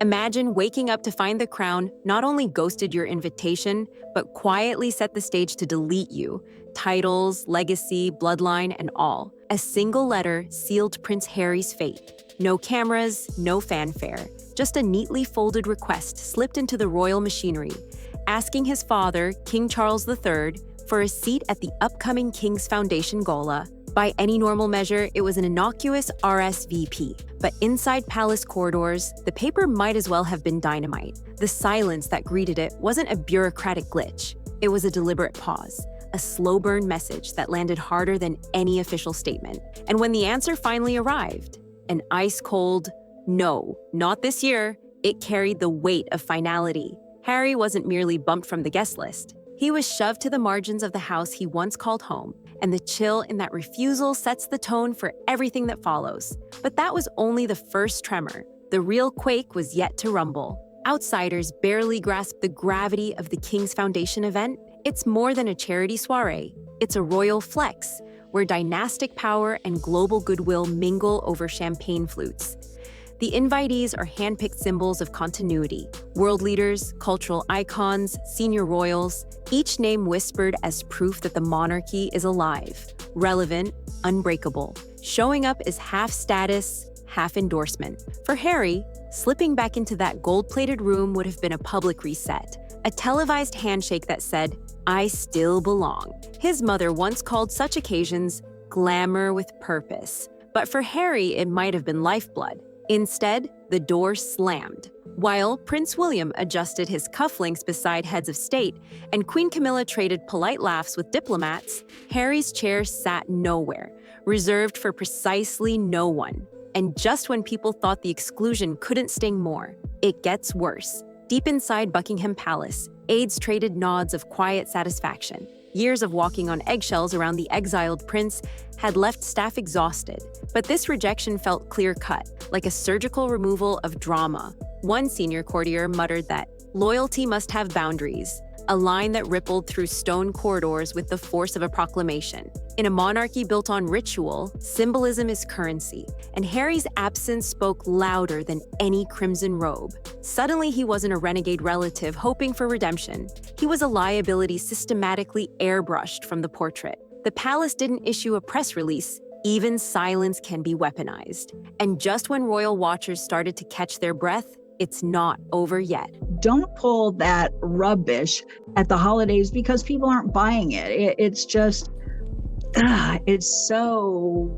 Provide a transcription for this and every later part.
Imagine waking up to find the crown not only ghosted your invitation, but quietly set the stage to delete you. Titles, legacy, bloodline, and all. A single letter sealed Prince Harry's fate. No cameras, no fanfare. Just a neatly folded request slipped into the royal machinery, asking his father, King Charles III, for a seat at the upcoming King's Foundation Gala. By any normal measure, it was an innocuous RSVP. But inside palace corridors, the paper might as well have been dynamite. The silence that greeted it wasn't a bureaucratic glitch. It was a deliberate pause, a slow burn message that landed harder than any official statement. And when the answer finally arrived, an ice-cold, "No, not this year," it carried the weight of finality. Harry wasn't merely bumped from the guest list. He was shoved to the margins of the house he once called home, and the chill in that refusal sets the tone for everything that follows. But that was only the first tremor. The real quake was yet to rumble. Outsiders barely grasped the gravity of the King's Foundation event. It's more than a charity soiree. It's a royal flex, where dynastic power and global goodwill mingle over champagne flutes. The invitees are handpicked symbols of continuity. World leaders, cultural icons, senior royals, each name whispered as proof that the monarchy is alive, relevant, unbreakable. Showing up is half status, half endorsement. For Harry, slipping back into that gold-plated room would have been a public reset, a televised handshake that said, "I still belong." His mother once called such occasions glamour with purpose. But for Harry, it might have been lifeblood. Instead, the door slammed. While Prince William adjusted his cufflinks beside heads of state and Queen Camilla traded polite laughs with diplomats, Harry's chair sat nowhere, reserved for precisely no one. And just when people thought the exclusion couldn't sting more, it gets worse. Deep inside Buckingham Palace, aides traded nods of quiet satisfaction. Years of walking on eggshells around the exiled prince had left staff exhausted, but this rejection felt clear-cut, like a surgical removal of drama. One senior courtier muttered that loyalty must have boundaries, a line that rippled through stone corridors with the force of a proclamation. In a monarchy built on ritual, symbolism is currency, and Harry's absence spoke louder than any crimson robe. Suddenly, he wasn't a renegade relative hoping for redemption. He was a liability systematically airbrushed from the portrait. The palace didn't issue a press release. Even silence can be weaponized. And just when royal watchers started to catch their breath, it's not over yet. Don't pull that rubbish at the holidays because people aren't buying it. It's just, it's so...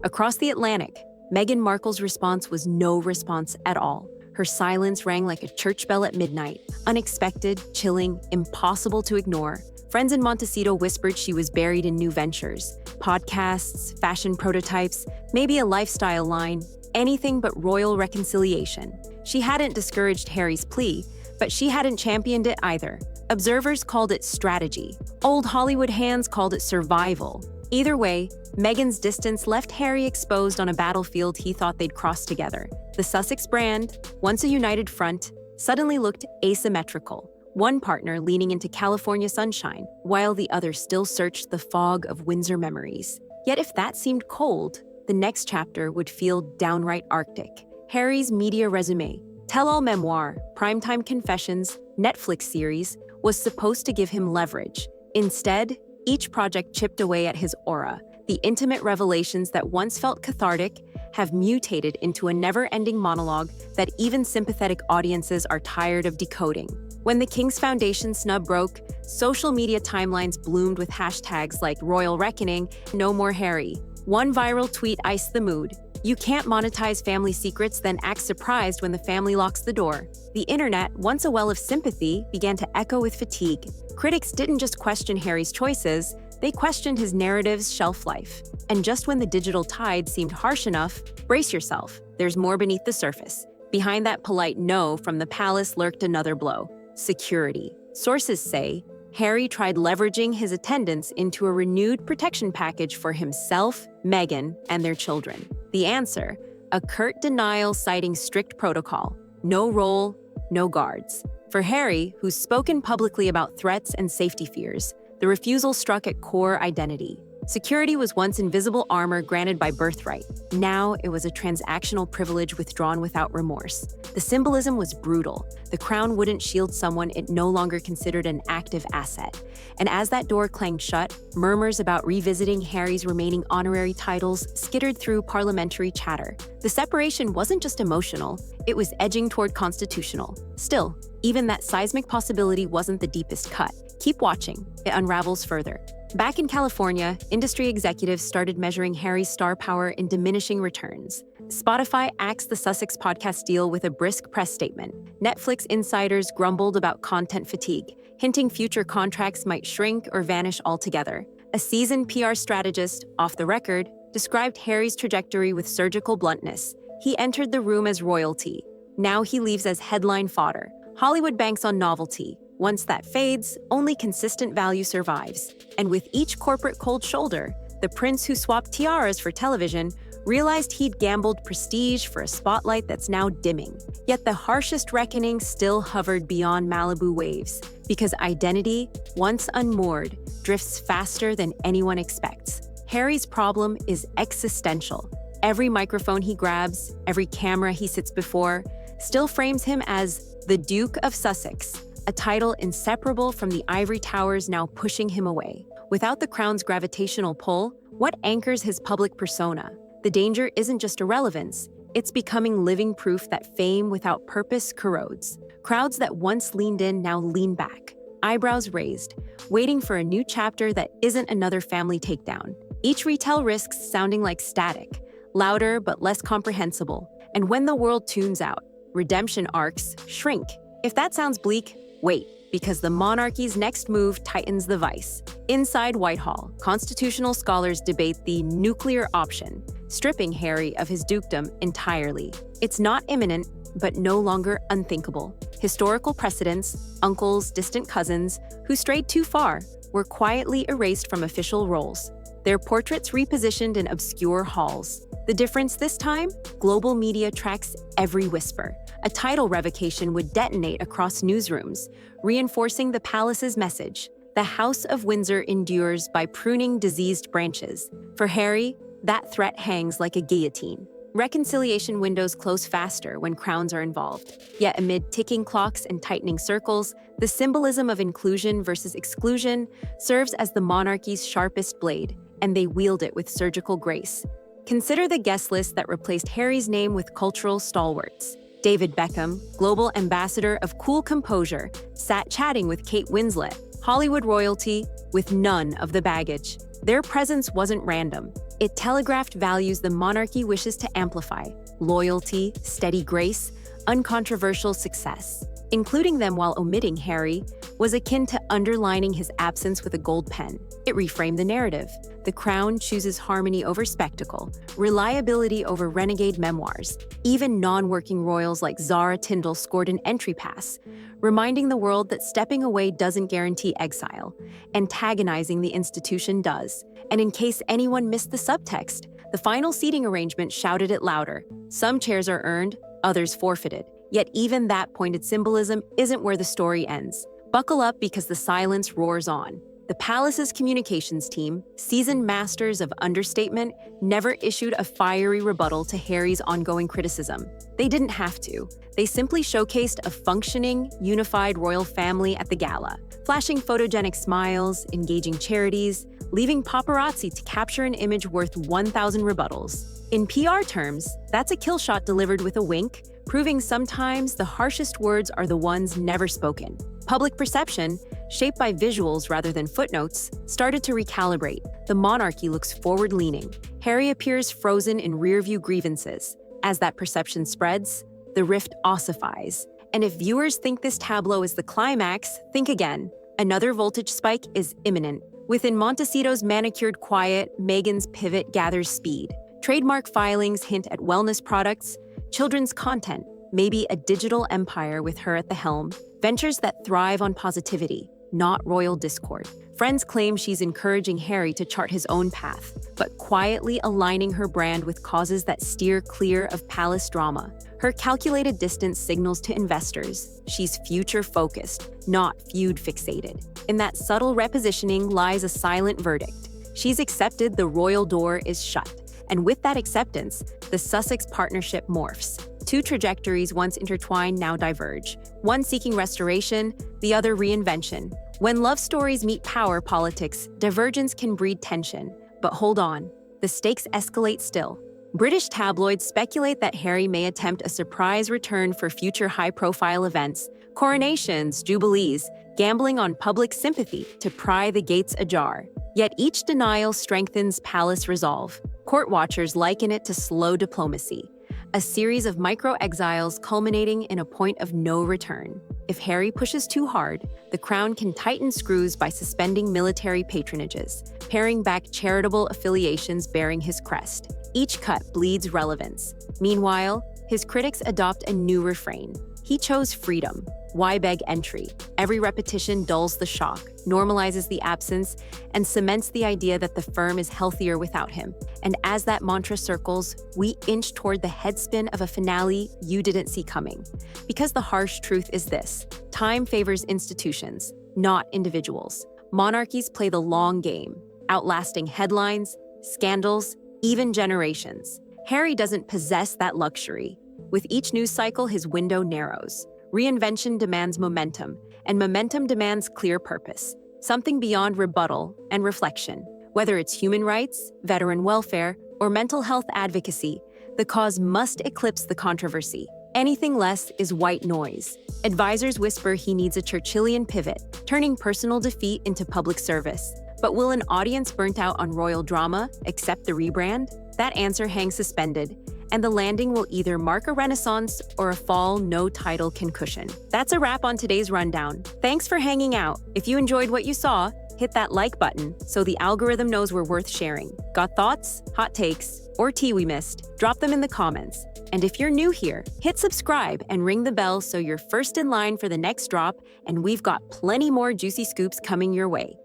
Across the Atlantic, Meghan Markle's response was no response at all. Her silence rang like a church bell at midnight, unexpected, chilling, impossible to ignore. Friends in Montecito whispered she was buried in new ventures, podcasts, fashion prototypes, maybe a lifestyle line, anything but royal reconciliation. She hadn't discouraged Harry's plea, but she hadn't championed it either. Observers called it strategy. Old Hollywood hands called it survival. Either way, Meghan's distance left Harry exposed on a battlefield he thought they'd cross together. The Sussex brand, once a united front, suddenly looked asymmetrical. One partner leaning into California sunshine, while the other still searched the fog of Windsor memories. Yet if that seemed cold, the next chapter would feel downright Arctic. Harry's media resume, tell-all memoir, primetime confessions, Netflix series, was supposed to give him leverage. Instead, each project chipped away at his aura. The intimate revelations that once felt cathartic have mutated into a never-ending monologue that even sympathetic audiences are tired of decoding. When the King's Foundation snub broke, social media timelines bloomed with hashtags like Royal Reckoning, No More Harry. One viral tweet iced the mood. You can't monetize family secrets, then act surprised when the family locks the door. The internet, once a well of sympathy, began to echo with fatigue. Critics didn't just question Harry's choices, they questioned his narrative's shelf life. And just when the digital tide seemed harsh enough, brace yourself, there's more beneath the surface. Behind that polite no from the palace lurked another blow: security. Sources say Harry tried leveraging his attendance into a renewed protection package for himself, Meghan, and their children. The answer? A curt denial citing strict protocol. No roll, no guards. For Harry, who's spoken publicly about threats and safety fears, the refusal struck at core identity. Security was once invisible armor granted by birthright. Now it was a transactional privilege withdrawn without remorse. The symbolism was brutal. The crown wouldn't shield someone it no longer considered an active asset. And as that door clanged shut, murmurs about revisiting Harry's remaining honorary titles skittered through parliamentary chatter. The separation wasn't just emotional, it was edging toward constitutional. Still, even that seismic possibility wasn't the deepest cut. Keep watching, it unravels further. Back in California, industry executives started measuring Harry's star power in diminishing returns. Spotify axed the Sussex podcast deal with a brisk press statement. Netflix insiders grumbled about content fatigue, hinting future contracts might shrink or vanish altogether. A seasoned PR strategist, off the record, described Harry's trajectory with surgical bluntness. He entered the room as royalty. Now he leaves as headline fodder. Hollywood banks on novelty. Once that fades, only consistent value survives. And with each corporate cold shoulder, the prince who swapped tiaras for television realized he'd gambled prestige for a spotlight that's now dimming. Yet the harshest reckoning still hovered beyond Malibu waves, because identity, once unmoored, drifts faster than anyone expects. Harry's problem is existential. Every microphone he grabs, every camera he sits before, still frames him as the Duke of Sussex, a title inseparable from the ivory towers now pushing him away. Without the crown's gravitational pull, what anchors his public persona? The danger isn't just irrelevance, it's becoming living proof that fame without purpose corrodes. Crowds that once leaned in now lean back, eyebrows raised, waiting for a new chapter that isn't another family takedown. Each retell risks sounding like static, louder but less comprehensible. And when the world tunes out, redemption arcs shrink. If that sounds bleak, wait, because the monarchy's next move tightens the vice. Inside Whitehall, constitutional scholars debate the nuclear option, stripping Harry of his dukedom entirely. It's not imminent, but no longer unthinkable. Historical precedents, uncles, distant cousins, who strayed too far, were quietly erased from official roles, their portraits repositioned in obscure halls. The difference this time? Global media tracks every whisper. A title revocation would detonate across newsrooms, reinforcing the palace's message. The House of Windsor endures by pruning diseased branches. For Harry, that threat hangs like a guillotine. Reconciliation windows close faster when crowns are involved. Yet amid ticking clocks and tightening circles, the symbolism of inclusion versus exclusion serves as the monarchy's sharpest blade, and they wield it with surgical grace. Consider the guest list that replaced Harry's name with cultural stalwarts. David Beckham, global ambassador of cool composure, sat chatting with Kate Winslet, Hollywood royalty, with none of the baggage. Their presence wasn't random. It telegraphed values the monarchy wishes to amplify: loyalty, steady grace, uncontroversial success. Including them while omitting Harry was akin to underlining his absence with a gold pen. It reframed the narrative. The crown chooses harmony over spectacle, reliability over renegade memoirs. Even non-working royals like Zara Tindall scored an entry pass, reminding the world that stepping away doesn't guarantee exile. Antagonizing the institution does. And in case anyone missed the subtext, the final seating arrangement shouted it louder. Some chairs are earned, others forfeited. Yet even that pointed symbolism isn't where the story ends. Buckle up because the silence roars on. The palace's communications team, seasoned masters of understatement, never issued a fiery rebuttal to Harry's ongoing criticism. They didn't have to. They simply showcased a functioning, unified royal family at the gala, flashing photogenic smiles, engaging charities, leaving paparazzi to capture an image worth 1,000 rebuttals. In PR terms, that's a kill shot delivered with a wink, proving sometimes the harshest words are the ones never spoken. Public perception, shaped by visuals rather than footnotes, started to recalibrate. The monarchy looks forward-leaning. Harry appears frozen in rearview grievances. As that perception spreads, the rift ossifies. And if viewers think this tableau is the climax, think again. Another voltage spike is imminent. Within Montecito's manicured quiet, Meghan's pivot gathers speed. Trademark filings hint at wellness products, children's content, maybe a digital empire with her at the helm. Ventures that thrive on positivity, not royal discord. Friends claim she's encouraging Harry to chart his own path, but quietly aligning her brand with causes that steer clear of palace drama. Her calculated distance signals to investors she's future-focused, not feud-fixated. In that subtle repositioning lies a silent verdict. She's accepted the royal door is shut. And with that acceptance, the Sussex partnership morphs. Two trajectories once intertwined now diverge, one seeking restoration, the other reinvention. When love stories meet power politics, divergence can breed tension. But hold on, the stakes escalate still. British tabloids speculate that Harry may attempt a surprise return for future high-profile events, coronations, jubilees, gambling on public sympathy to pry the gates ajar. Yet each denial strengthens palace resolve. Court watchers liken it to slow diplomacy, a series of micro-exiles culminating in a point of no return. If Harry pushes too hard, the crown can tighten screws by suspending military patronages, paring back charitable affiliations bearing his crest. Each cut bleeds relevance. Meanwhile, his critics adopt a new refrain. He chose freedom. Why beg entry? Every repetition dulls the shock, normalizes the absence, and cements the idea that the firm is healthier without him. And as that mantra circles, we inch toward the headspin of a finale you didn't see coming. Because the harsh truth is this: time favors institutions, not individuals. Monarchies play the long game, outlasting headlines, scandals, even generations. Harry doesn't possess that luxury. With each news cycle, his window narrows. Reinvention demands momentum, and momentum demands clear purpose, something beyond rebuttal and reflection. Whether it's human rights, veteran welfare, or mental health advocacy, the cause must eclipse the controversy. Anything less is white noise. Advisors whisper he needs a Churchillian pivot, turning personal defeat into public service. But will an audience burnt out on royal drama accept the rebrand? That answer hangs suspended, and the landing will either mark a renaissance or a fall no title can cushion. That's a wrap on today's rundown. Thanks for hanging out. If you enjoyed what you saw, hit that like button so the algorithm knows we're worth sharing. Got thoughts, hot takes, or tea we missed? Drop them in the comments. And if you're new here, hit subscribe and ring the bell so you're first in line for the next drop, and we've got plenty more juicy scoops coming your way.